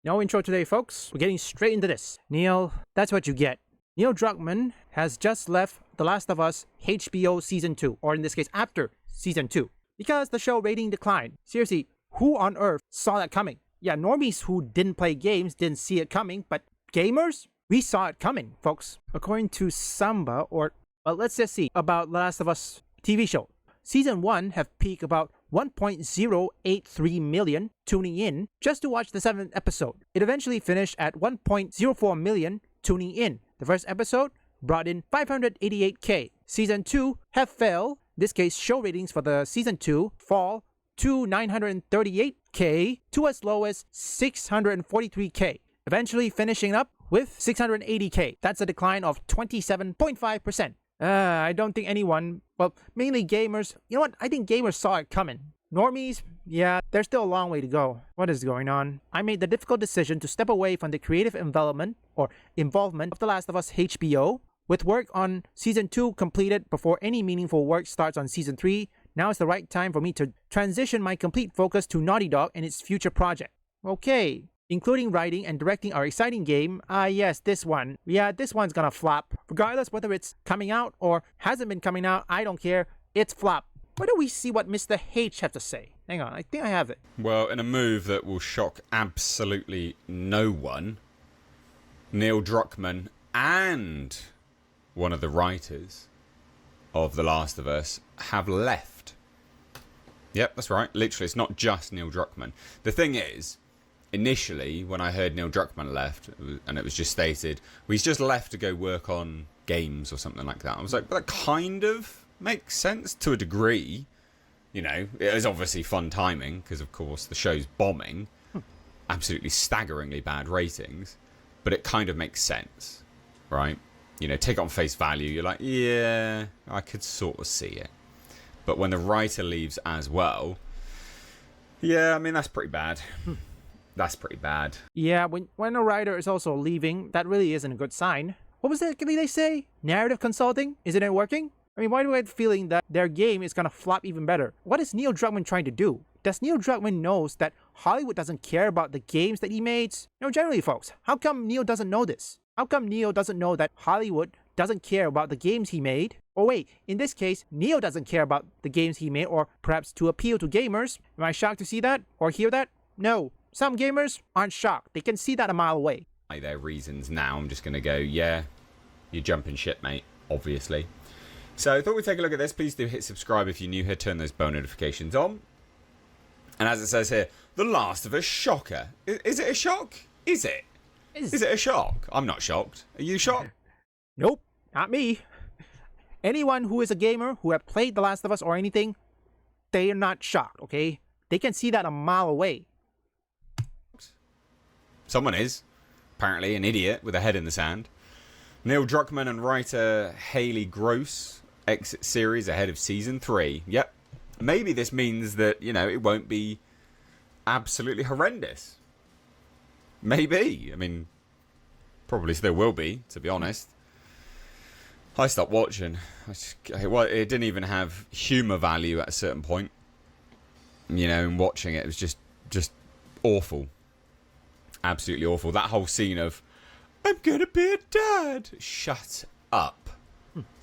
No intro today, folks. We're getting straight into this. Neil, that's what you get. Neil Druckmann has just left The Last of Us HBO Season 2, or in this case, after Season 2, because the show rating declined. Seriously, who on earth saw that coming? Yeah, normies who didn't play games didn't see it coming, but gamers? We saw it coming, folks. According to Samba, let's just see, about The Last of Us TV show. Season 1 have peaked about 1.083 million tuning in just to watch the 7th episode. It eventually finished at 1.04 million tuning in. The first episode brought in 588k. Season 2 have fell. This case, show ratings for the Season 2 fall to 938k to as low as 643k. Eventually finishing up with 680k. That's a decline of 27.5%. I don't think anyone, well, mainly gamers, you know what, I think gamers saw it coming. Normies, yeah, there's still a long way to go. What is going on? I made the difficult decision to step away from the creative involvement of The Last of Us HBO. With work on Season 2 completed before any meaningful work starts on Season 3, now is the right time for me to transition my complete focus to Naughty Dog and its future project. Okay. Including writing and directing our exciting game. Yes, this one. Yeah, this one's gonna flop. Regardless whether it's coming out or hasn't been coming out, I don't care. It's flop. Why don't we see what Mr. H have to say? Hang on, I think I have it. Well, in a move that will shock absolutely no one, Neil Druckmann and one of the writers of The Last of Us have left. Yep, that's right. Literally, it's not just Neil Druckmann. The thing is, initially, when I heard Neil Druckmann left, and it was just stated, well, he's just left to go work on games or something like that. I was like, but that kind of makes sense to a degree. You know, it was obviously fun timing, because of course the show's bombing. Absolutely staggeringly bad ratings. But it kind of makes sense, right? You know, take it on face value, you're like, yeah, I could sort of see it. But when the writer leaves as well, yeah, I mean, that's pretty bad. That's pretty bad. Yeah, when a writer is also leaving, that really isn't a good sign. What was that they say? Narrative consulting? Isn't it working? I mean, why do I have the feeling that their game is gonna flop even better? What is Neil Druckmann trying to do? Does Neil Druckmann knows that Hollywood doesn't care about the games that he makes? No, generally, folks, how come Neil doesn't know this? How come Neil doesn't know that Hollywood doesn't care about the games he made? Or wait, in this case, Neil doesn't care about the games he made, or perhaps to appeal to gamers? Am I shocked to see that? Or hear that? No. Some gamers aren't shocked. They can see that a mile away. By their reasons now, I'm just going to go, yeah, you're jumping shit, mate, obviously. So I thought we'd take a look at this. Please do hit subscribe if you're new here. Turn those bell notifications on. And as it says here, The Last of Us shocker. Is it a shock? Is it? Is it a shock? I'm not shocked. Are you shocked? Nope, not me. Anyone who is a gamer who have played The Last of Us or anything, they are not shocked, okay? They can see that a mile away. Someone is. Apparently an idiot with a head in the sand. Neil Druckmann and writer Haley Gross exit series ahead of Season 3. Yep. Maybe this means that, you know, it won't be absolutely horrendous. Maybe. I mean, probably still will be, to be honest. I stopped watching. It didn't even have humour value at a certain point. You know, and watching it was just awful. Absolutely awful. That whole scene of, I'm gonna be a dad. Shut up,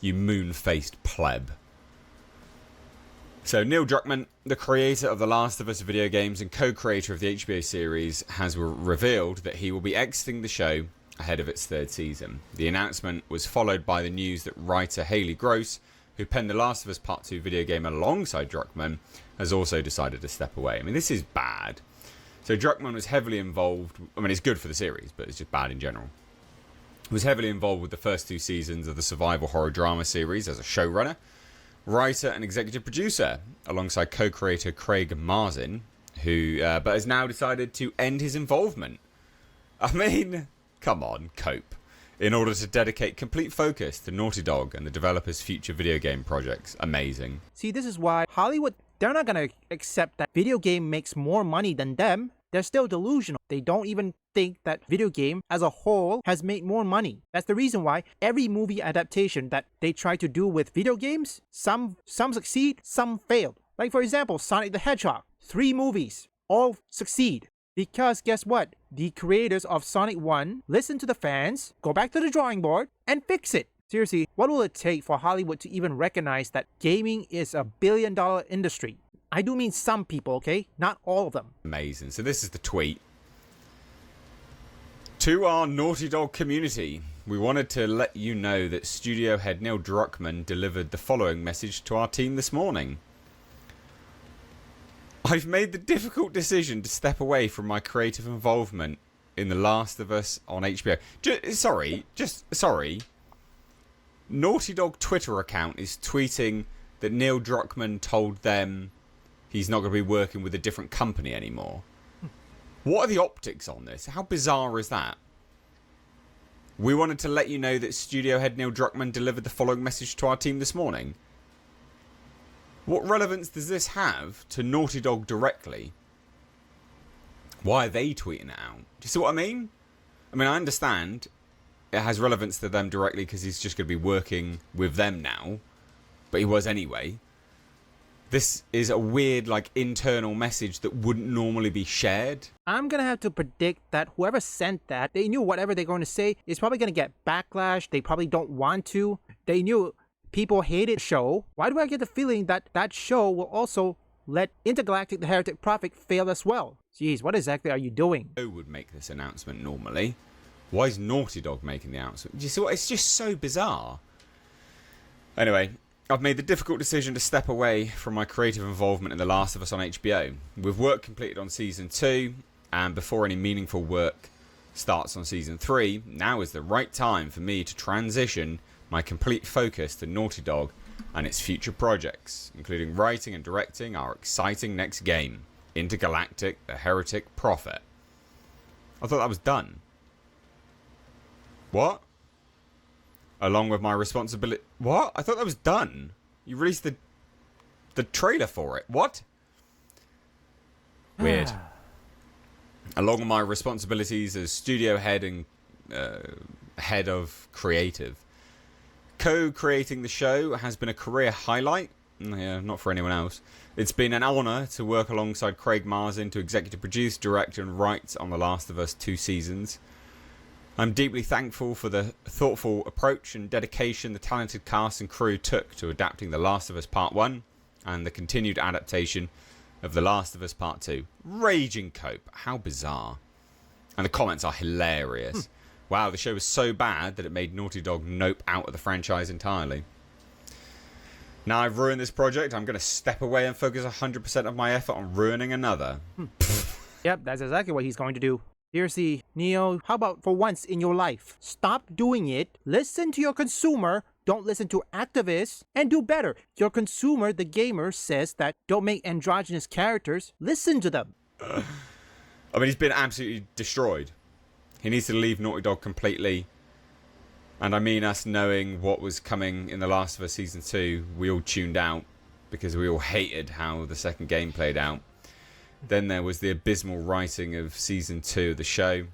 you moon-faced pleb. So Neil Druckmann, the creator of The Last of Us video games and co-creator of the HBO series, has revealed that he will be exiting the show ahead of its 3rd season. The announcement was followed by the news that writer Haley Gross, who penned The Last of Us Part 2 video game alongside Druckmann, has also decided to step away. I mean, this is bad. So Druckmann was heavily involved. I mean, it's good for the series, but it's just bad in general. Was heavily involved with the first 2 seasons of the survival horror drama series as a showrunner, writer and executive producer, alongside co-creator Craig Mazin, who but has now decided to end his involvement. I mean, come on, cope. In order to dedicate complete focus to Naughty Dog and the developer's future video game projects. Amazing. See, this is why Hollywood, they're not gonna accept that video game makes more money than them. They're still delusional. They don't even think that video game as a whole has made more money. That's the reason why every movie adaptation that they try to do with video games, some succeed, some fail. Like for example, Sonic the Hedgehog. 3 movies, all succeed. Because guess what? The creators of Sonic 1 listen to the fans, go back to the drawing board, and fix it. Seriously, what will it take for Hollywood to even recognize that gaming is a billion-dollar industry? I do mean some people, okay? Not all of them. Amazing. So this is the tweet. To our Naughty Dog community, we wanted to let you know that studio head Neil Druckmann delivered the following message to our team this morning. I've made the difficult decision to step away from my creative involvement in The Last of Us on HBO. Sorry. Naughty Dog Twitter account is tweeting that Neil Druckmann told them he's not going to be working with a different company anymore. What are the optics on this? How bizarre is that? We wanted to let you know that studio head Neil Druckmann delivered the following message to our team this morning. What relevance does this have to Naughty Dog directly? Why are they tweeting it out? Do you see what I mean? I understand it has relevance to them directly because he's just going to be working with them now. But he was anyway. This is a weird, internal message that wouldn't normally be shared. I'm gonna have to predict that whoever sent that, they knew whatever they're going to say is probably gonna get backlash. They probably don't want to. They knew people hated the show. Why do I get the feeling that that show will also let Intergalactic the Heretic Prophet fail as well? Jeez, what exactly are you doing? Who would make this announcement normally? Why is Naughty Dog making the announcement? Do you see what? It's just so bizarre. Anyway, I've made the difficult decision to step away from my creative involvement in The Last of Us on HBO. With work completed on Season 2, and before any meaningful work starts on Season 3, now is the right time for me to transition my complete focus to Naughty Dog and its future projects, including writing and directing our exciting next game, Intergalactic the Heretic Prophet. I thought that was done. What? Along with my responsibility... What? I thought that was done. You released the trailer for it. What? Weird. Along with my responsibilities as studio head and head of creative. Co-creating the show has been a career highlight. Yeah, not for anyone else. It's been an honour to work alongside Craig Mazin to executive produce, direct and write on The Last of Us 2 seasons. I'm deeply thankful for the thoughtful approach and dedication the talented cast and crew took to adapting The Last of Us Part 1 and the continued adaptation of The Last of Us Part 2. Raging cope. How bizarre. And the comments are hilarious. Wow, the show was so bad that it made Naughty Dog nope out of the franchise entirely. Now I've ruined this project, I'm going to step away and focus 100% of my effort on ruining another. Yep, that's exactly what he's going to do. Seriously, Neo, how about for once in your life, stop doing it, listen to your consumer, don't listen to activists, and do better. Your consumer, the gamer, says that don't make androgynous characters, listen to them. He's been absolutely destroyed. He needs to leave Naughty Dog completely. And I mean us knowing what was coming in The Last of Us Season 2, we all tuned out because we all hated how the second game played out. Then there was the abysmal writing of Season 2 of the show.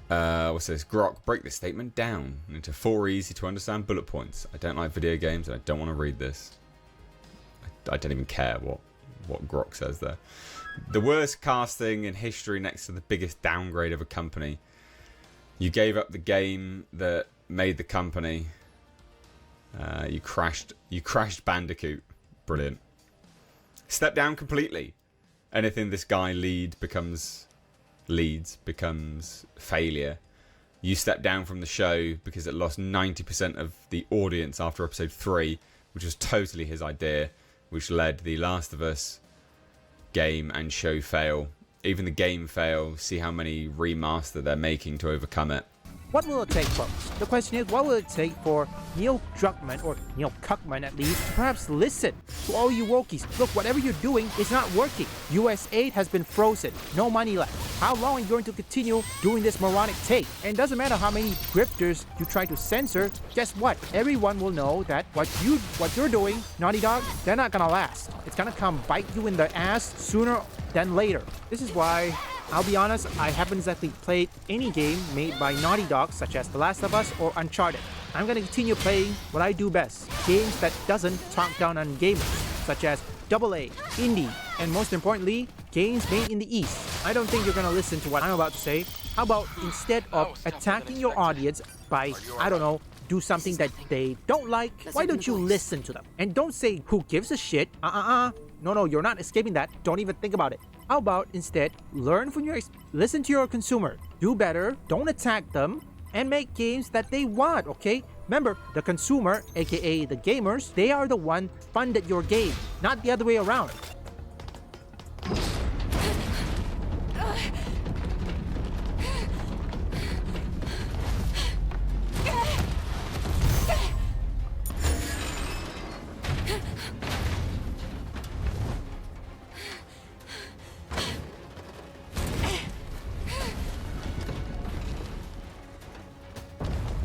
What's this? Grok, break this statement down into 4 easy to understand bullet points. I don't like video games and I don't want to read this. I don't even care what Grok says there. The worst casting in history next to the biggest downgrade of a company. You gave up the game that made the company. You crashed Bandicoot. Brilliant. Step down completely. Anything this guy leads becomes failure. You step down from the show because it lost 90% of the audience after episode 3, which was totally his idea, which led the Last of Us game and show fail. Even the game fail, see how many remaster they're making to overcome it. What will it take, folks? The question is, what will it take for Neil Druckmann, or Neil Cuckman at least, to perhaps listen to all you wokies? Look, whatever you're doing is not working. US aid has been frozen. No money left. How long are you going to continue doing this moronic take? And it doesn't matter how many grifters you try to censor, guess what? Everyone will know that what you're doing, Naughty Dog, they're not gonna last. It's gonna come bite you in the ass sooner than later. This is why, I'll be honest, I haven't exactly played any game made by Naughty Dog such as The Last of Us or Uncharted. I'm gonna continue playing what I do best, games that doesn't talk down on gamers, such as AA, indie, and most importantly, games made in the East. I don't think you're gonna listen to what I'm about to say. How about instead of attacking your audience by, I don't know, do something that they don't like, why don't you listen to them? And don't say, who gives a shit? No, you're not escaping that. Don't even think about it. How about instead, learn from listen to your consumer. Do better, don't attack them, and make games that they want, okay? Remember, the consumer, aka the gamers, they are the one funded your game, not the other way around.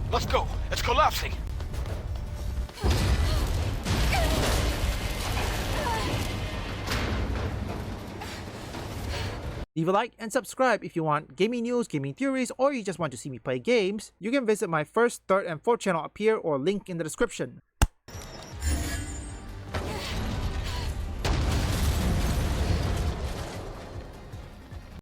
Let's go. It's collapsing. Leave a like and subscribe if you want gaming news, gaming theories, or you just want to see me play games. You can visit my first, third, and fourth channel up here or link in the description.